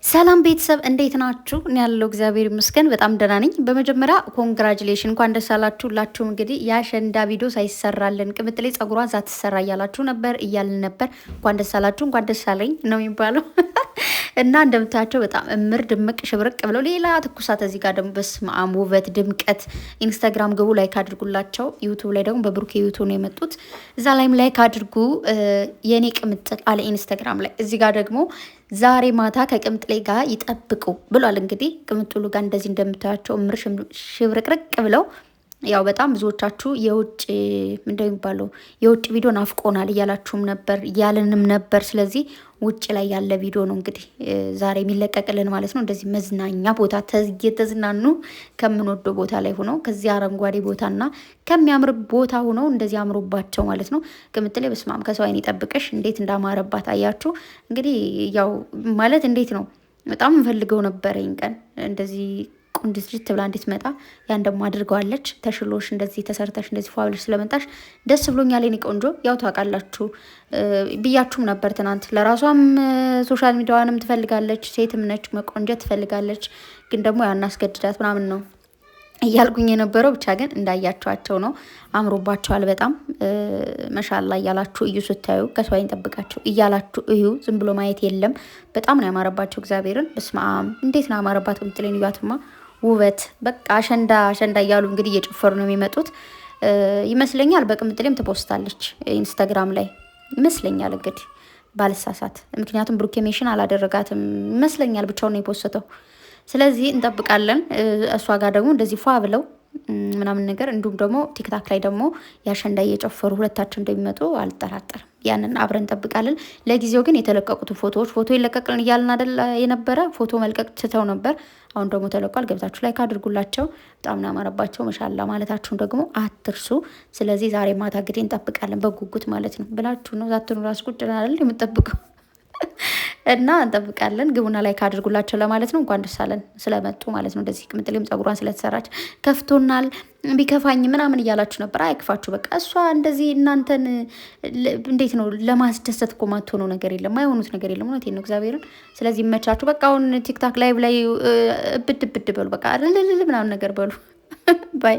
ሰላም ቤተሰብ እንዴት ናችሁ? እኔ ያለው እግዚአብሔር ይመስገን በጣም ደህና ነኝ። በመጀመሪያ ኮንግራጁሌሽን እንኳን ደስ አላችሁ ሁላችሁም። እንግዲህ የአሸንዳ ቪዲዮ ሳይሰራልን ቅምጥሌ ጸጉሯ እዛ ትሰራ እያላችሁ ነበር እያልን ነበር። እንኳን ደስ አላችሁ እንኳን ደስ አለኝ ነው የሚባለው። እና እንደምታያቸው በጣም እምር ድምቅ ሽብርቅ ብለው ሌላ ትኩሳት። እዚህ ጋር ደግሞ በስመ አብ ውበት ድምቀት። ኢንስታግራም ግቡ ላይክ አድርጉላቸው። ዩቱብ ላይ ደግሞ በብሩኬ ዩቱብ ነው የመጡት። እዛ ላይም ላይክ አድርጉ። የኔ ቅምጥል አለ ኢንስታግራም ላይ። እዚህ ጋር ደግሞ ዛሬ ማታ ከቅምጥሌ ጋር ይጠብቁ ብሏል። እንግዲህ ቅምጥሉ ጋር እንደዚህ እንደምታያቸው እምር ሽብርቅርቅ ብለው ያው በጣም ብዙዎቻችሁ የውጭ እንደሚባለው የውጭ ቪዲዮ ናፍቆናል እያላችሁም ነበር እያልንም ነበር። ስለዚህ ውጭ ላይ ያለ ቪዲዮ ነው እንግዲህ ዛሬ የሚለቀቅልን ማለት ነው። እንደዚህ መዝናኛ ቦታ እየተዝናኑ ከምንወደው ቦታ ላይ ሆኖ ከዚህ አረንጓዴ ቦታና ከሚያምር ቦታ ሆኖ እንደዚህ አምሮባቸው ማለት ነው። ቅምጥሌ በስማም ከሰው አይን ይጠብቅሽ። እንዴት እንዳማረባት አያችሁ። እንግዲህ ያው ማለት እንዴት ነው በጣም እንፈልገው ነበረኝ ቀን እንደዚህ ቁንድስት ብላ እንድትመጣ ያን ደግሞ አድርገዋለች። ተሽሎሽ እንደዚህ ተሰርተሽ እንደዚህ ፏብልሽ ስለመጣሽ ደስ ብሎኛል የኔ ቆንጆ። ያው ታውቃላችሁ ብያችሁም ነበር ትናንት። ለራሷም ሶሻል ሚዲያዋንም ትፈልጋለች፣ ሴትም ነች፣ መቆንጀት ትፈልጋለች። ግን ደግሞ ያን አስገድዳት ምናምን ነው እያልኩኝ የነበረው። ብቻ ግን እንዳያችኋቸው ነው። አምሮባቸዋል በጣም መሻላ እያላችሁ እዩ። ስታዩ ከሰው አይን ጠብቃቸው እያላችሁ እዩ። ዝም ብሎ ማየት የለም። በጣም ነው ያማረባቸው እግዚአብሔርን። በስመ አብ እንዴት ነው ያማረባት ቅምጥሌን እያትማ ውበት በቃ አሸንዳ አሸንዳ እያሉ እንግዲህ እየጨፈሩ ነው የሚመጡት ይመስለኛል። በቅምጥሌም ትፖስታለች ኢንስታግራም ላይ ይመስለኛል እንግዲህ ባልሳሳት። ምክንያቱም ብሩኬ ሜንሽን አላደረጋትም ይመስለኛል፣ ብቻውን ነው የፖስተው። ስለዚህ እንጠብቃለን። እሷ ጋር ደግሞ እንደዚህ ፏ ብለው ምናምን ነገር እንዲሁም ደግሞ ቲክታክ ላይ ደግሞ የአሸንዳ እየጨፈሩ ሁለታቸው እንደሚመጡ አልጠራጠርም። ያንን አብረን እንጠብቃለን። ለጊዜው ግን የተለቀቁትን ፎቶ ይለቀቅልን እያልን አይደል የነበረ። ፎቶ መልቀቅ ትተው ነበር። አሁን ደግሞ ተለቋል። ገብታችሁ ላይ ካድርጉላቸው። በጣም ነው ያማረባቸው። መሻላ ማለታችሁን ደግሞ አትርሱ። ስለዚህ ዛሬ ማታ እንግዲህ እንጠብቃለን በጉጉት ማለት ነው። ብላችሁ ነው ዛትኑ ራስ ቁጭ አይደል የምጠብቀው እና እንጠብቃለን። ግቡና ላይ ካድርጉላቸው ለማለት ነው። እንኳን ደስ አለን ስለመጡ ማለት ነው። እንደዚህ ቅምጥሌም ጸጉሯን ስለተሰራች ከፍቶናል ቢከፋኝ ምናምን እያላችሁ ነበር። አይክፋችሁ። በቃ እሷ እንደዚህ እናንተን እንዴት ነው ለማስደሰት እኮ ማትሆነው ነገር የለም፣ ማይሆኑት ነገር የለም። እውነቴን ነው እግዚአብሔርን። ስለዚህ ይመቻችሁ። በቃ አሁን ቲክታክ ላይቭ ላይ እብድ በሉ፣ በቃ ልልል ምናምን ነገር በሉ ባይ